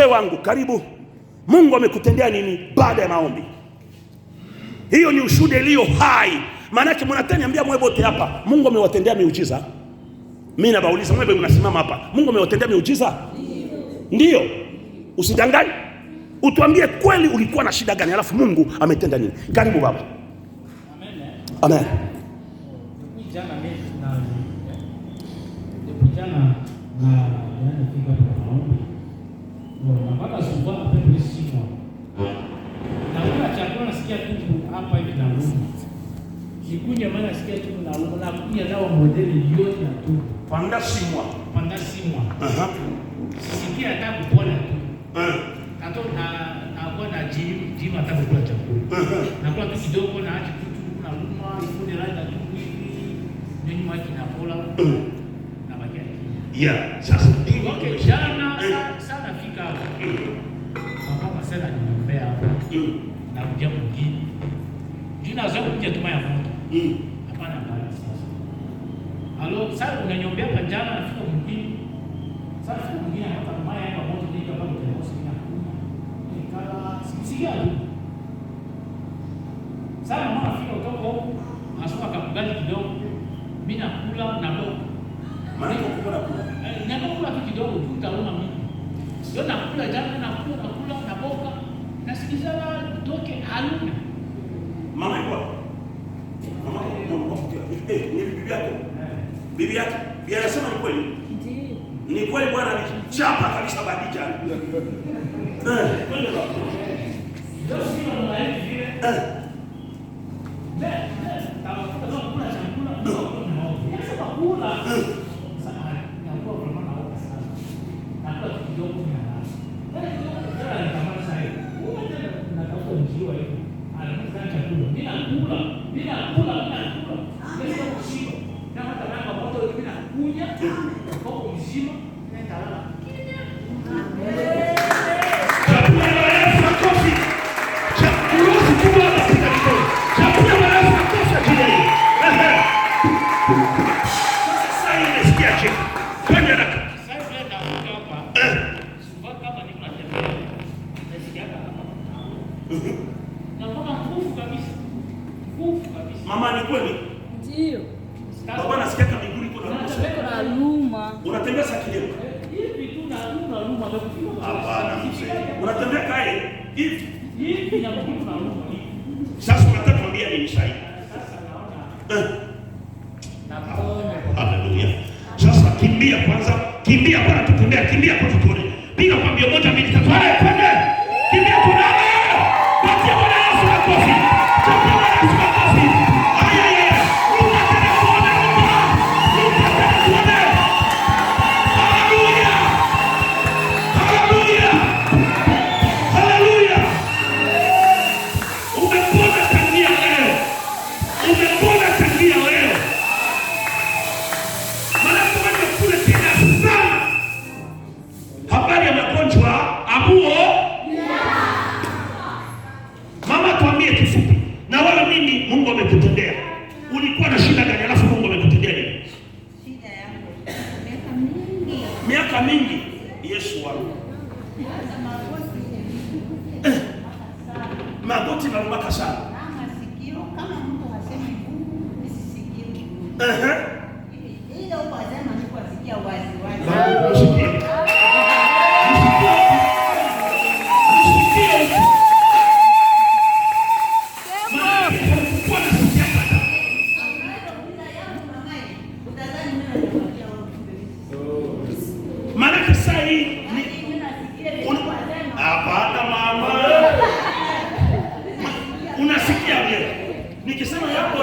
wangu, karibu. Mungu amekutendea nini baada ya maombi? Hiyo ni ushuhuda iliyo hai. Maana yake mnataniambia mwe wote hapa Mungu amewatendea miujiza. Mimi nabauliza mwe mnasimama hapa, Mungu amewatendea miujiza? Ndio. Usidanganye. Utuambie kweli ulikuwa na shida gani alafu Mungu ametenda nini? Karibu baba. Amen. Amen. Mpaka asubuhi pepo simu. Na kuna chakula nasikia tu hapa hivi na rumu. Nikuja maana nasikia tu na rumu na kunya dawa modeli yote na tu. Panda simwa. Sisikia hata kupona tu. Kato na kwa na jima hata kula chakula. Na kwa tu kidogo na acha tu na rumu ifune rada tu hivi. Nini maji na pola. Na bakia. Yeah, sasa okay, jana sana fika hapo. Kama sasa niombea hapo. Na kuja mwingine. Jina zangu kuja tuma ya moto. Hapana bala sasa. Halo, sasa unaniombea kwa jana nafika mwingine. Sasa mwingine hapa maya hapa moto ndio kama kwa hospitali. Nikala sikia tu. Sasa mama afika kutoka asuka kabugali kidogo. Mimi nakula na boka. Maana kukula kula. Nakula tu kidogo tu utaona mimi. Sio nakula jana nakula na boka. Nasikiza toke haluna. Mama yuko. Mama ni bibi yako. Bibi yako. Bibi anasema ni kweli. Ndiyo. Ni kweli bwana alichapa kabisa badija. Kweli baba. Ndio sio mwana hivi. Tawafuta kula chakula. Sasa kula. Mama ni kweli? Ndio. Baba nasikia kama miguu iko na luma. Unatembea sakileo. Hivi tu na luma ndio kufika. Hapana mzee. Unatembea kae hivi. Hivi na mguu na luma. Sasa unataka kuambia nini sasa? Sasa naona. Haleluya. Sasa kimbia kwanza. Kimbia bwana tutembea, kimbia kwa tuone. Piga kwa mbio moja mbili tatu. Twende. Kimbia tunao. Patia Bwana Yesu makofi. Chapa Bwana Yesu makofi. Mungu amekutendea. Ulikuwa na shida gani alafu Mungu amekutendea nini? Shida yangu miaka mingi. Miaka mingi. Yesu wangu. Magoti marumaka sana. Kama sikio kama mtu hasemi Mungu nisisikio. Ile upazema ni kwa sikia wazi wazi. Maana sasa hii hapana mama. Unasikia wewe? Nikisema yako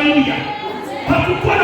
Haleluya. Hakukuwa